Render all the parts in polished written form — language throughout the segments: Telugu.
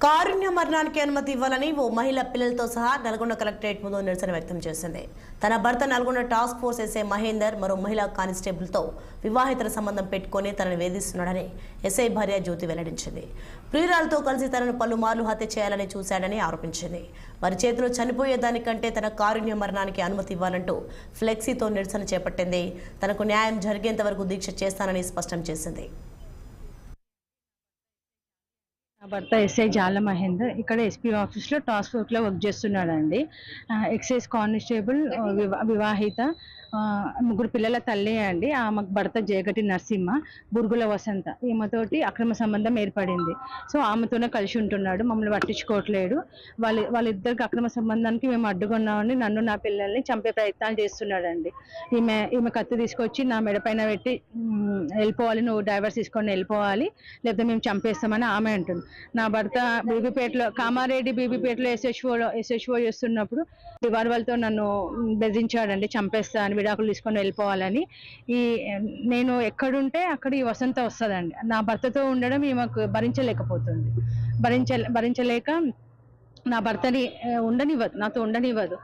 కారుణ్య మరణానికి అనుమతి ఇవ్వాలని ఓ మహిళ పిల్లలతో సహా నల్గొండ కలెక్టరేట్ ముందు నిరసన వ్యక్తం చేసింది. తన భర్త Nalgonda task force SI Mahender మరో మహిళా కానిస్టేబుల్తో వివాహితర సంబంధం పెట్టుకుని తనను వేధిస్తున్నాడని ఎస్ఐ భార్య జ్యోతి వెల్లడించింది. ప్రియురాలతో కలిసి తనను పలుమార్లు హత్య చేయాలని చూశాడని ఆరోపించింది. వారి చేతిలో చనిపోయేదానికంటే తన కారుణ్య మరణానికి అనుమతి ఇవ్వాలంటూ ఫ్లెక్సీతో నిరసన చేపట్టింది. తనకు న్యాయం జరిగేంత వరకు దీక్ష చేస్తానని స్పష్టం చేసింది. నా భర్త ఎస్ఐ జాల మహేందర్ ఇక్కడ ఎస్పీ ఆఫీస్లో టాస్క్ ఫోర్స్లో వర్క్ చేస్తున్నాడండి. ఎక్సైజ్ కానిస్టేబుల్, వివాహిత, ముగ్గురు పిల్లల తల్లి అండి. ఆమెకు భర్త జయగటి నరసింహ, బురుగుల వసంత. ఈమెతోటి అక్రమ సంబంధం ఏర్పడింది. సో ఆమెతోనే కలిసి ఉంటున్నాడు, మమ్మల్ని పట్టించుకోవట్లేడు. వాళ్ళిద్దరికి అక్రమ సంబంధానికి మేము అడ్డుకున్నామని నన్ను నా పిల్లల్ని చంపే ప్రయత్నాలు చేస్తున్నాడండి. ఈమె కత్తి తీసుకొచ్చి నా మెడపైన పెట్టి వెళ్ళిపోవాలి, నువ్వు డైవర్స్ తీసుకొని వెళ్ళిపోవాలి, లేకపోతే మేము చంపేస్తామని ఆమె అంటుంది. నా భర్త బీబీపేటలో, కామారెడ్డి బీబీపేటలో ఎస్హెచ్ఓ చేస్తున్నప్పుడు రివాల్వర్తో నన్ను బెదిరించాడండి, చంపేస్తా అని, విడాకులు తీసుకొని వెళ్ళిపోవాలని. నేను ఎక్కడుంటే అక్కడ ఈ వసంత వస్తుందండి. నా భర్తతో ఉండడం ఈమెకు భరించలేకపోతుంది. భరించలేక నా భర్తని ఉండనివ్వదు, నాతో ఉండనివ్వదు.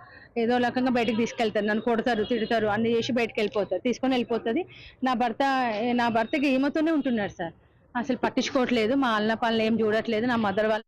ఏదో రకంగా బయటకు తీసుకెళ్తారు, నన్ను కొడతారు, తిడతారు, అన్ని చేసి బయటకు వెళ్ళిపోతారు, తీసుకొని వెళ్ళిపోతుంది. నా భర్తకి ఈమెతోనే ఉంటున్నారు సార్. అసలు పట్టించుకోవట్లేదు, మా అన్న పనులు ఏం చూడట్లేదు. నా మదర్ వాళ్ళు